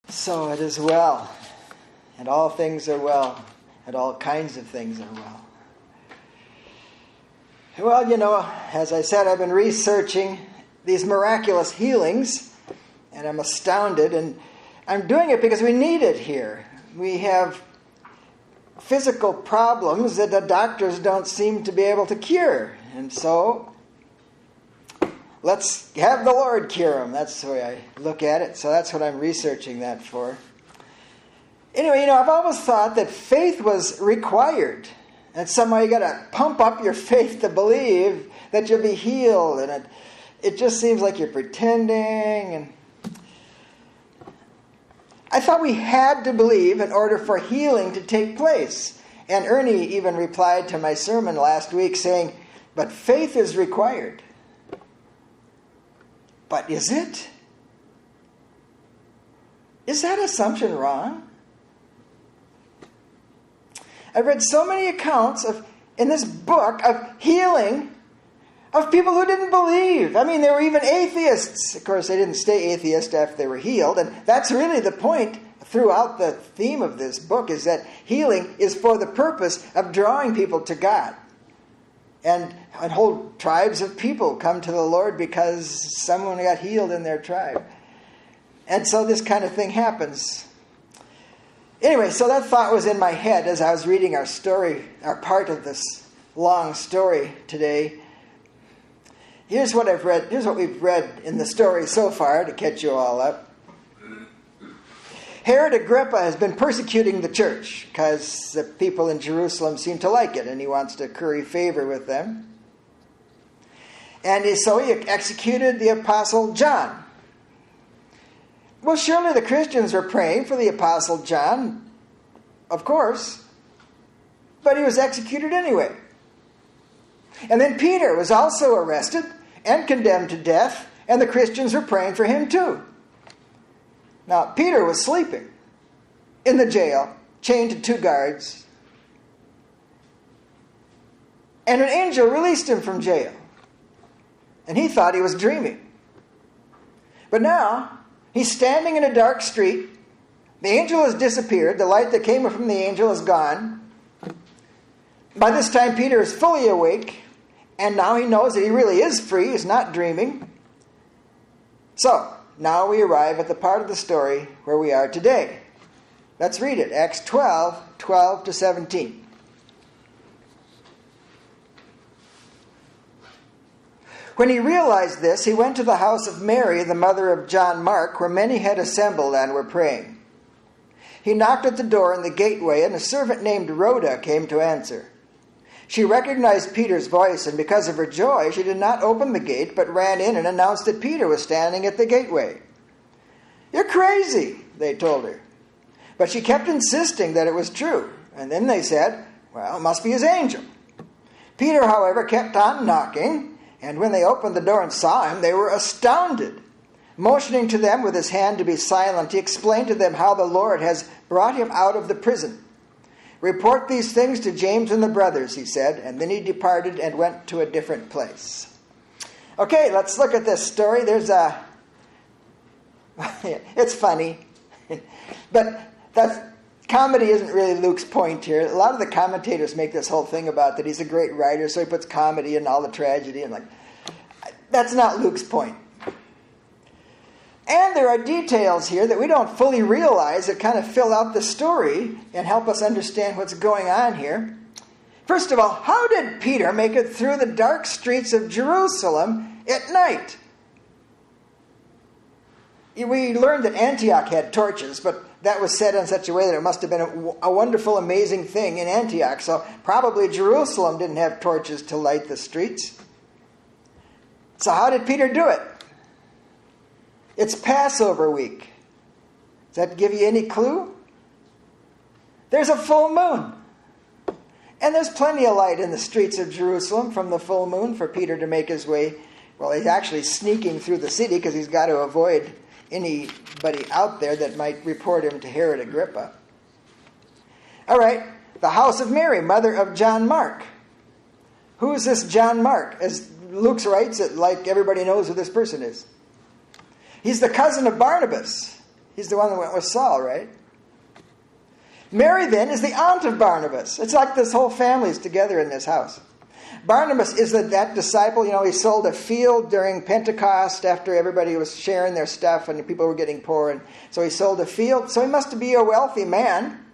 So it is well, and all things are well, and all kinds of things are well. Well, as I said, I've been researching these miraculous healings, and I'm astounded, and I'm doing it because we need it here. We have physical problems that the doctors don't seem to be able to cure, and so let's have the Lord cure them. That's the way I look at it. So that's what I'm researching that for. Anyway, I've always thought that faith was required. And somehow you got to pump up your faith to believe that you'll be healed. And it just seems like you're pretending. And I thought we had to believe in order for healing to take place. And Ernie even replied to my sermon last week saying, but faith is required. But is it? Is that assumption wrong? I've read so many accounts in this book of healing of people who didn't believe. I mean, there were even atheists. Of course, they didn't stay atheist after they were healed. And that's really the point throughout the theme of this book, is that healing is for the purpose of drawing people to God. And whole tribes of people come to the Lord because someone got healed in their tribe. And so this kind of thing happens. Anyway, so that thought was in my head as I was reading our story, our part of this long story today. Here's what I've read. Here's what we've read in the story so far to catch you all up. Herod Agrippa has been persecuting the church because the people in Jerusalem seem to like it, and he wants to curry favor with them. And so he executed the Apostle John. Well, surely the Christians were praying for the Apostle John, of course, but he was executed anyway. And then Peter was also arrested and condemned to death, and the Christians were praying for him too. Now, Peter was sleeping in the jail, chained to 2 guards, and an angel released him from jail. And he thought he was dreaming. But now, he's standing in a dark street. The angel has disappeared. The light that came from the angel is gone. By this time, Peter is fully awake, and now he knows that he really is free. He's not dreaming. So, now we arrive at the part of the story where we are today. Let's read it. Acts 12, 12 to 17. When he realized this, he went to the house of Mary, the mother of John Mark, where many had assembled and were praying. He knocked at the door in the gateway, and a servant named Rhoda came to answer. She recognized Peter's voice, and because of her joy, she did not open the gate, but ran in and announced that Peter was standing at the gateway. "You're crazy," they told her. But she kept insisting that it was true. And then they said, "Well, it must be his angel." Peter, however, kept on knocking, and when they opened the door and saw him, they were astounded. Motioning to them with his hand to be silent, he explained to them how the Lord has brought him out of the prison. "Report these things to James and the brothers," he said, and then he departed and went to a different place. Okay, let's look at this story. It's funny, but comedy isn't really Luke's point here. A lot of the commentators make this whole thing about that he's a great writer, so he puts comedy in all the tragedy, and that's not Luke's point. And there are details here that we don't fully realize that kind of fill out the story and help us understand what's going on here. First of all, how did Peter make it through the dark streets of Jerusalem at night? We learned that Antioch had torches, but that was said in such a way that it must have been a wonderful, amazing thing in Antioch. So probably Jerusalem didn't have torches to light the streets. So how did Peter do it? It's Passover week. Does that give you any clue? There's a full moon. And there's plenty of light in the streets of Jerusalem from the full moon for Peter to make his way. Well, he's actually sneaking through the city because he's got to avoid anybody out there that might report him to Herod Agrippa. All right, the house of Mary, mother of John Mark. Who is this John Mark? As Luke writes it, like everybody knows who this person is. He's the cousin of Barnabas. He's the one that went with Saul, right? Mary, then, is the aunt of Barnabas. It's like this whole family is together in this house. Barnabas is that disciple. He sold a field during Pentecost after everybody was sharing their stuff and people were getting poor. And so he sold a field. So he must be a wealthy man.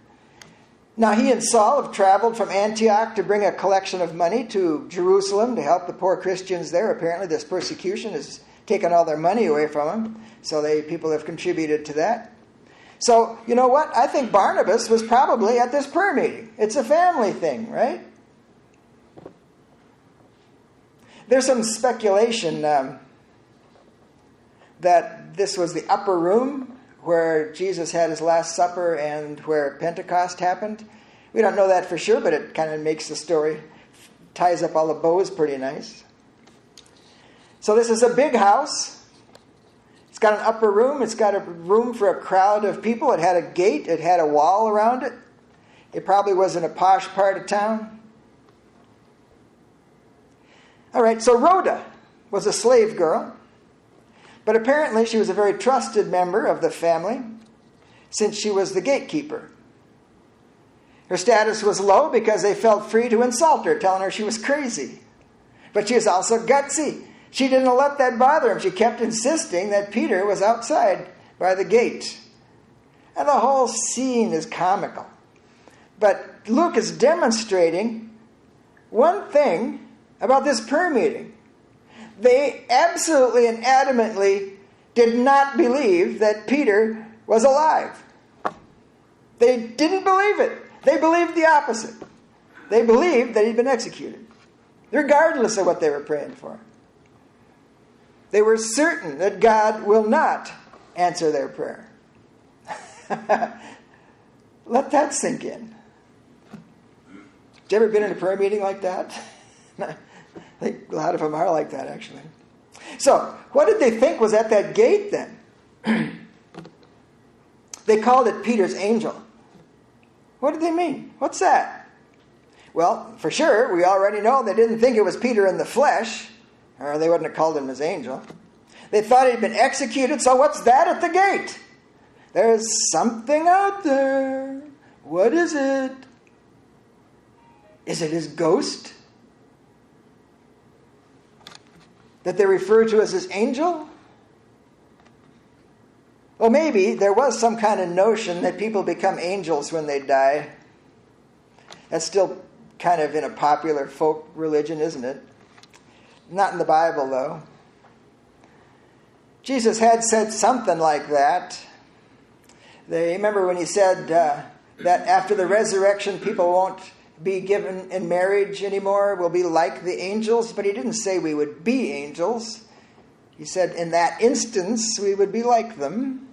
Now, he and Saul have traveled from Antioch to bring a collection of money to Jerusalem to help the poor Christians there. Apparently, this persecution has taken all their money away from them. So people have contributed to that. So, you know what? I think Barnabas was probably at this prayer meeting. It's a family thing, right? There's some speculation that this was the upper room where Jesus had his Last Supper and where Pentecost happened. We don't know that for sure, but it kind of makes the story, ties up all the bows pretty nice. So this is a big house. It's got an upper room. It's got a room for a crowd of people. It had a gate. It had a wall around it. It probably was in a posh part of town. All right, so Rhoda was a slave girl, but apparently she was a very trusted member of the family since she was the gatekeeper. Her status was low because they felt free to insult her, telling her she was crazy. But she was also gutsy. She didn't let that bother him. She kept insisting that Peter was outside by the gate. And the whole scene is comical. But Luke is demonstrating one thing about this prayer meeting. They absolutely and adamantly did not believe that Peter was alive. They didn't believe it. They believed the opposite. They believed that he'd been executed, regardless of what they were praying for. They were certain that God will not answer their prayer. Let that sink in. Have you ever been in a prayer meeting like that? I think a lot of them are like that, actually. So, what did they think was at that gate then? They called it Peter's angel. What did they mean? What's that? Well, for sure, we already know they didn't think it was Peter in the flesh, or they wouldn't have called him his angel. They thought he'd been executed, so what's that at the gate? There's something out there. What is it? Is it his ghost that they refer to as his angel? Well, maybe there was some kind of notion that people become angels when they die. That's still kind of in a popular folk religion, isn't it? Not in the Bible, though. Jesus had said something like that. Remember when he said that after the resurrection, people won't be given in marriage anymore, will be like the angels, but he didn't say we would be angels. He said in that instance, we would be like them.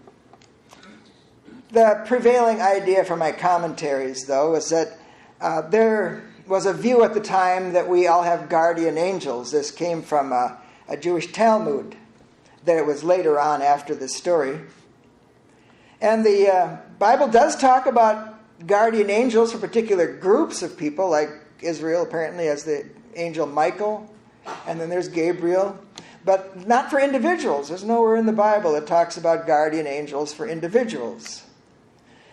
The prevailing idea from my commentaries, though, is that there was a view at the time that we all have guardian angels. This came from a Jewish Talmud, that it was later on after this story. And the Bible does talk about guardian angels for particular groups of people, like Israel apparently has the angel Michael, and then there's Gabriel, but not for individuals. There's nowhere in the Bible that talks about guardian angels for individuals.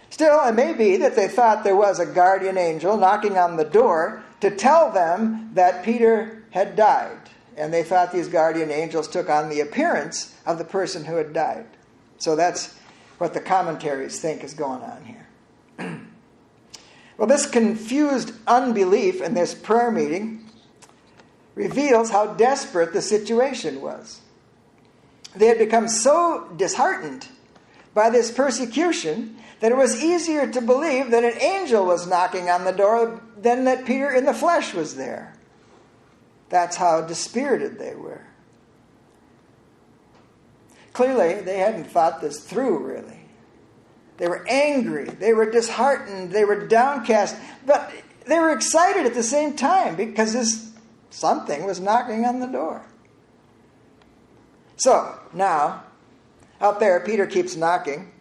Still, it may be that they thought there was a guardian angel knocking on the door to tell them that Peter had died. And they thought these guardian angels took on the appearance of the person who had died. So that's what the commentaries think is going on here. Well, this confused unbelief in this prayer meeting reveals how desperate the situation was. They had become so disheartened by this persecution that it was easier to believe that an angel was knocking on the door than that Peter in the flesh was there. That's how dispirited they were. Clearly, they hadn't thought this through, really. They were angry, they were disheartened, they were downcast, but they were excited at the same time because this something was knocking on the door. So, now, out there, Peter keeps knocking.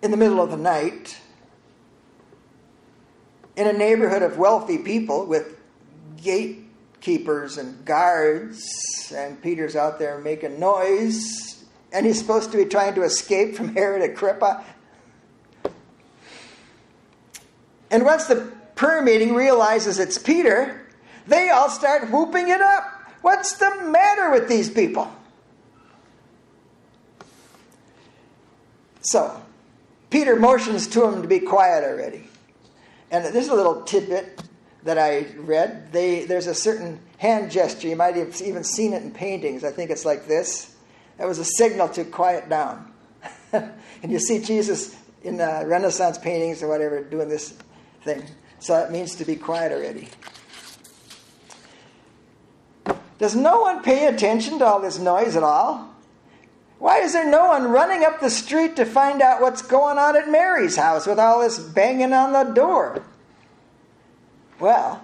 In the middle of the night, in a neighborhood of wealthy people with gatekeepers and guards, and Peter's out there making noise, and he's supposed to be trying to escape from Herod Agrippa. And once the prayer meeting realizes it's Peter, they all start whooping it up. What's the matter with these people? So, Peter motions to him to be quiet already. And this is a little tidbit that I read. There's a certain hand gesture. You might have even seen it in paintings. I think it's like this. That was a signal to quiet down. And you see Jesus in Renaissance paintings or whatever doing this thing. So it means to be quiet already. Does no one pay attention to all this noise at all? Why is there no one running up the street to find out what's going on at Mary's house with all this banging on the door? Well,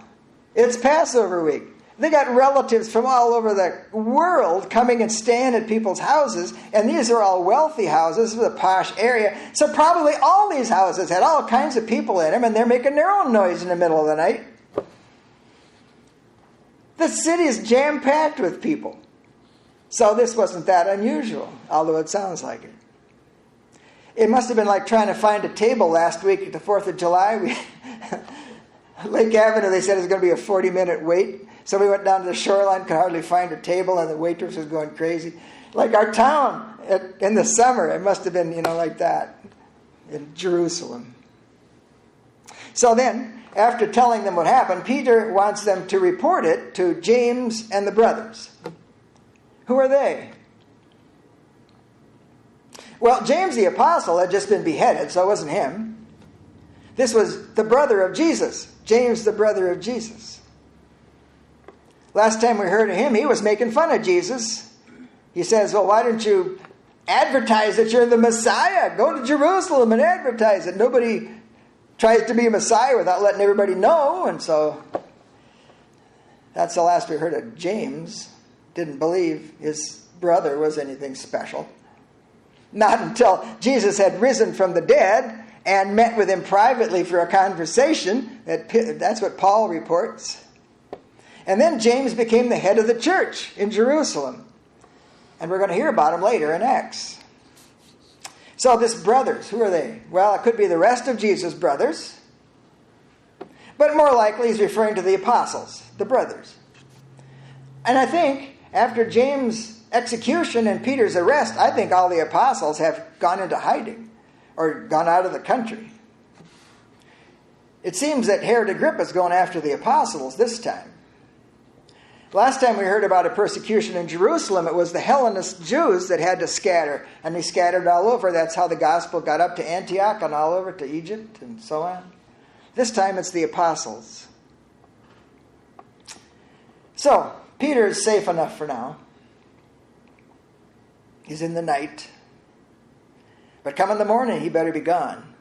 it's Passover week. They got relatives from all over the world coming and staying at people's houses, and these are all wealthy houses with a posh area. So probably all these houses had all kinds of people in them, and they're making their own noise in the middle of the night. The city is jam-packed with people. So this wasn't that unusual, although it sounds like it. It must have been like trying to find a table last week at the 4th of July. Lake Avenue, they said it was going to be a 40-minute wait. So we went down to the shoreline, could hardly find a table, and the waitress was going crazy. Like our town in the summer, it must have been, like that in Jerusalem. So then, after telling them what happened, Peter wants them to report it to James and the brothers. Who are they? Well, James the apostle had just been beheaded, so it wasn't him. This was the brother of Jesus. James, the brother of Jesus. Last time we heard of him, he was making fun of Jesus. He says, well, why don't you advertise that you're the Messiah? Go to Jerusalem and advertise it. Nobody tries to be a Messiah without letting everybody know. And so that's the last we heard of James. Didn't believe his brother was anything special. Not until Jesus had risen from the dead and met with him privately for a conversation. That's what Paul reports. And then James became the head of the church in Jerusalem. And we're going to hear about him later in Acts. So this brothers, who are they? Well, it could be the rest of Jesus' brothers. But more likely he's referring to the apostles, the brothers. And I think after James' execution and Peter's arrest, I think all the apostles have gone into hiding or gone out of the country. It seems that Herod Agrippa is going after the apostles this time. Last time we heard about a persecution in Jerusalem, it was the Hellenist Jews that had to scatter, and they scattered all over. That's how the gospel got up to Antioch and all over to Egypt and so on. This time it's the apostles. So, Peter is safe enough for now. He's in the night. But come in the morning, he better be gone.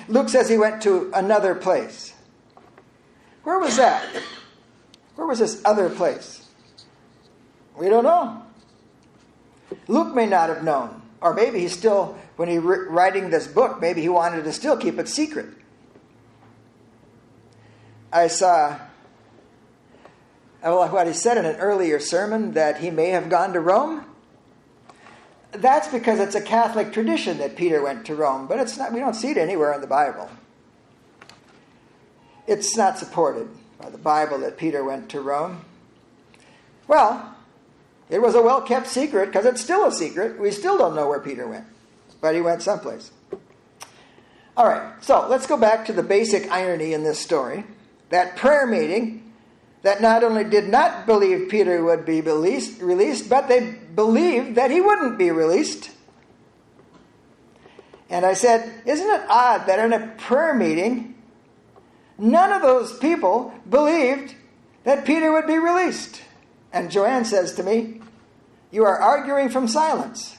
Luke says he went to another place. Where was that? Where was this other place? We don't know. Luke may not have known. Or maybe he still, when he writing this book, maybe he wanted to still keep it secret. I saw what he said in an earlier sermon, that he may have gone to Rome. That's because it's a Catholic tradition that Peter went to Rome, but it's not. We don't see it anywhere in the Bible. It's not supported by the Bible that Peter went to Rome. Well, it was a well-kept secret because it's still a secret. We still don't know where Peter went, but he went someplace. All right, so let's go back to the basic irony in this story. That prayer meeting that not only did not believe Peter would be released, but they believed that he wouldn't be released. And I said, isn't it odd that in a prayer meeting, none of those people believed that Peter would be released? And Joanne says to me, you are arguing from silence.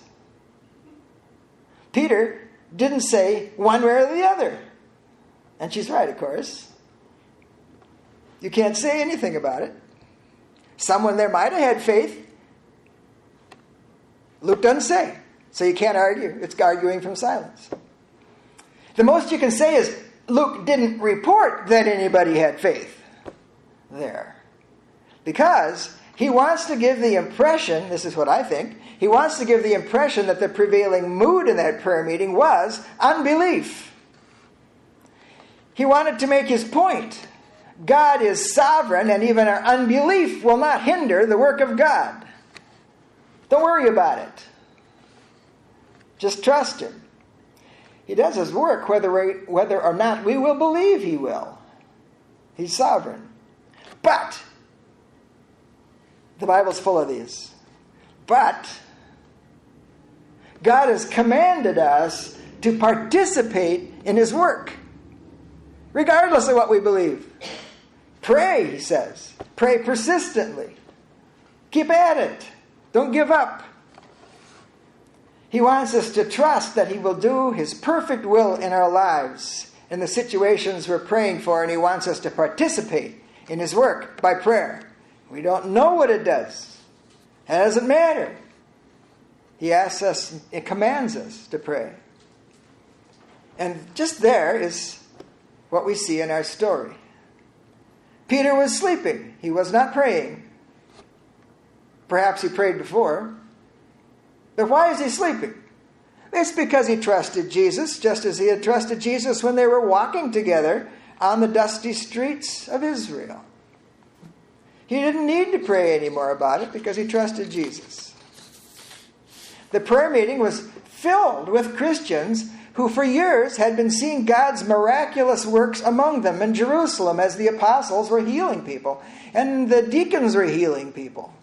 Peter didn't say one way or the other. And she's right, of course. You can't say anything about it. Someone there might have had faith. Luke doesn't say. So you can't argue. It's arguing from silence. The most you can say is Luke didn't report that anybody had faith there. Because he wants to give the impression, this is what I think, he wants to give the impression that the prevailing mood in that prayer meeting was unbelief. He wanted to make his point. God is sovereign, and even our unbelief will not hinder the work of God. Don't worry about it. Just trust him. He does his work whether or not we will believe he will. He's sovereign. But, the Bible's full of these. But, God has commanded us to participate in his work, regardless of what we believe. Pray, he says. Pray persistently. Keep at it. Don't give up. He wants us to trust that he will do his perfect will in our lives, in the situations we're praying for, and he wants us to participate in his work by prayer. We don't know what it does. It doesn't matter. He asks us, it commands us to pray. And just there is what we see in our story. Peter was sleeping. He was not praying. Perhaps he prayed before. But why is he sleeping? It's because he trusted Jesus, just as he had trusted Jesus when they were walking together on the dusty streets of Israel. He didn't need to pray anymore about it because he trusted Jesus. The prayer meeting was filled with Christians who for years had been seeing God's miraculous works among them in Jerusalem as the apostles were healing people and the deacons were healing people.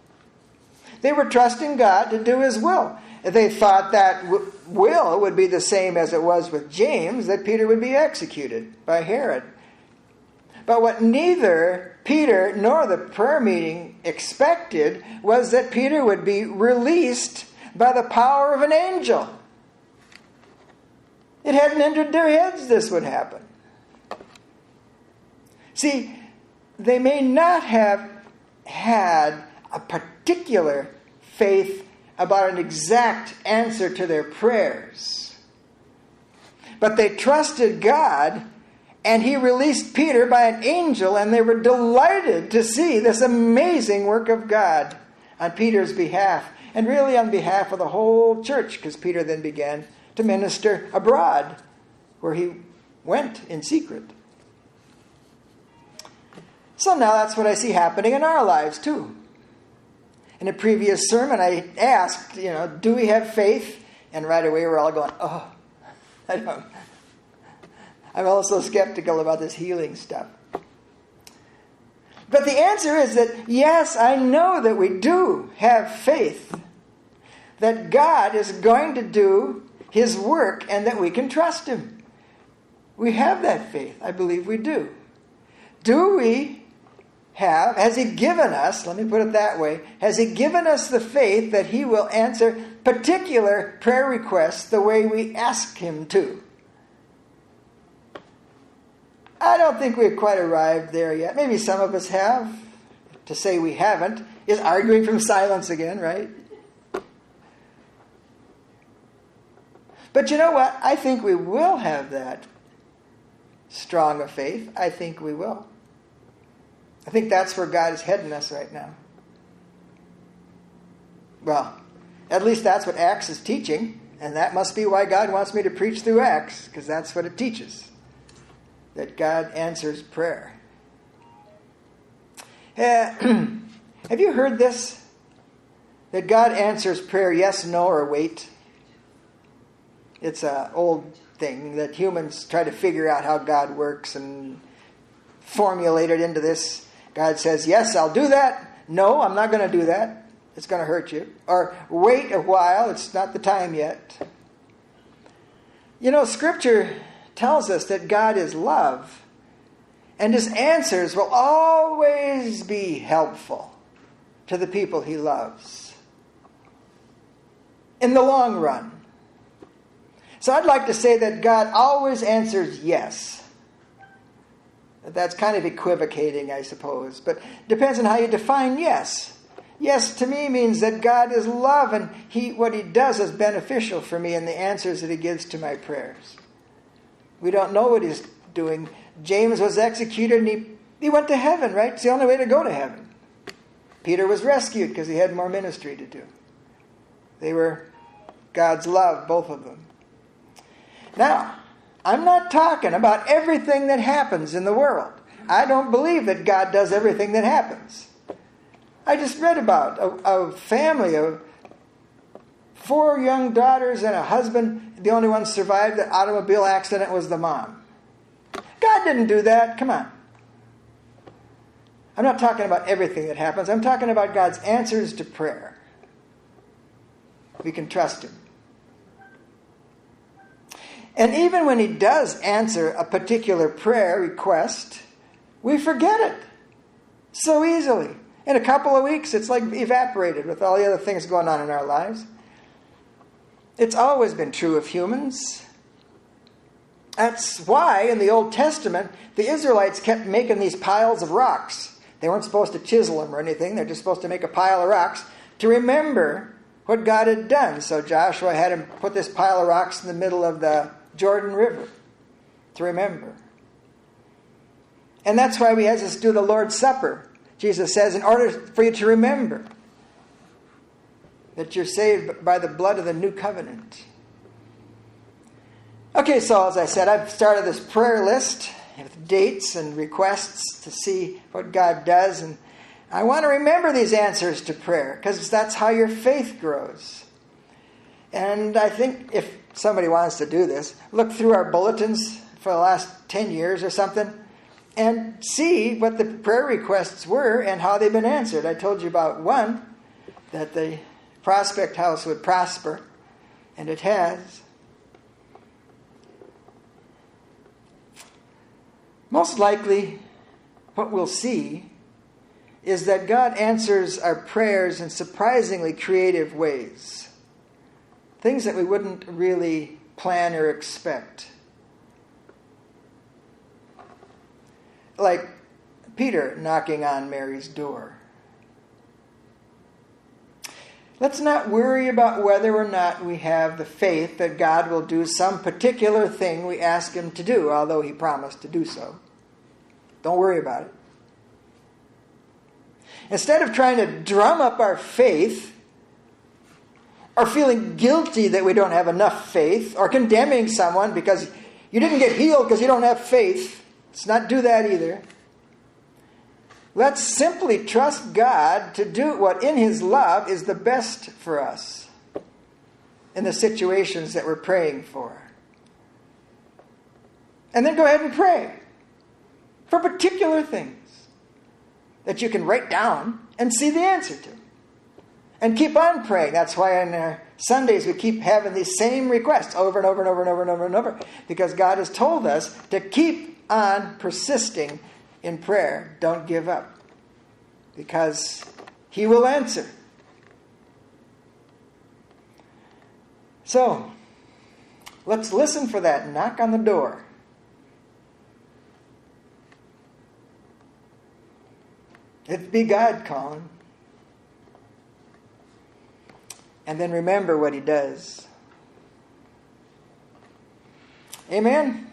They were trusting God to do his will. They thought that will would be the same as it was with James, that Peter would be executed by Herod. But what neither Peter nor the prayer meeting expected was that Peter would be released by the power of an angel. It hadn't entered their heads this would happen. See, they may not have had a particular faith about an exact answer to their prayers, but they trusted God, and he released Peter by an angel, and they were delighted to see this amazing work of God on Peter's behalf, and really on behalf of the whole church, because Peter then began to minister abroad, where he went in secret. So now that's what I see happening in our lives too. In a previous sermon, I asked, do we have faith? And right away we're all going, I don't. I'm also skeptical about this healing stuff. But the answer is that, yes, I know that we do have faith that God is going to do his work and that we can trust him. We have that faith. I believe we do. Do we has he given us, let me put it that way, has he given us the faith that he will answer particular prayer requests the way we ask him to? I don't think we've quite arrived there yet. Maybe some of us have. To say we haven't is arguing from silence again, right? But you know what? I think we will have that strong a faith. I think we will. I think that's where God is heading us right now. Well, at least that's what Acts is teaching, and that must be why God wants me to preach through Acts, because that's what it teaches, that God answers prayer. Have you heard this? That God answers prayer yes, no, or wait? It's an old thing that humans try to figure out how God works and formulate it into this. God says, yes, I'll do that. No, I'm not going to do that. It's going to hurt you. Or wait a while. It's not the time yet. Scripture tells us that God is love. And his answers will always be helpful to the people he loves. In the long run. So I'd like to say that God always answers yes. That's kind of equivocating, I suppose. But it depends on how you define yes. Yes to me means that God is love, and what he does is beneficial for me in the answers that he gives to my prayers. We don't know what he's doing. James was executed and he went to heaven, right? It's the only way to go to heaven. Peter was rescued because he had more ministry to do. They were God's love, both of them. Now, I'm not talking about everything that happens in the world. I don't believe that God does everything that happens. I just read about a family of 4 young daughters and a husband. The only one survived the automobile accident was the mom. God didn't do that. Come on. I'm not talking about everything that happens. I'm talking about God's answers to prayer. We can trust Him. And even when He does answer a particular prayer request, we forget it so easily. In a couple of weeks, it's like evaporated with all the other things going on in our lives. It's always been true of humans. That's why in the Old Testament, the Israelites kept making these piles of rocks. They weren't supposed to chisel them or anything. They're just supposed to make a pile of rocks to remember what God had done. So Joshua had him put this pile of rocks in the middle of the Jordan River to remember. And that's why we have us do the Lord's Supper. Jesus says, in order for you to remember that you're saved by the blood of the new covenant. Okay, so as I said, I've started this prayer list with dates and requests to see what God does. And I want to remember these answers to prayer because that's how your faith grows. And I think if somebody wants to do this, look through our bulletins for the last 10 years or something and see what the prayer requests were and how they've been answered. I told you about one, that the Prospect House would prosper, and it has. Most likely, what we'll see is that God answers our prayers in surprisingly creative ways. Things that we wouldn't really plan or expect. Like Peter knocking on Mary's door. Let's not worry about whether or not we have the faith that God will do some particular thing we ask Him to do, although He promised to do so. Don't worry about it. Instead of trying to drum up our faith, or feeling guilty that we don't have enough faith, or condemning someone because you didn't get healed because you don't have faith, let's not do that either. Let's simply trust God to do what in His love is the best for us in the situations that we're praying for. And then go ahead and pray for particular things that you can write down and see the answer to. And keep on praying. That's why on our Sundays we keep having these same requests over and over and over and over and over and over. Because God has told us to keep on persisting in prayer. Don't give up. Because He will answer. So, let's listen for that knock on the door. It'd be God calling. And then remember what He does. Amen?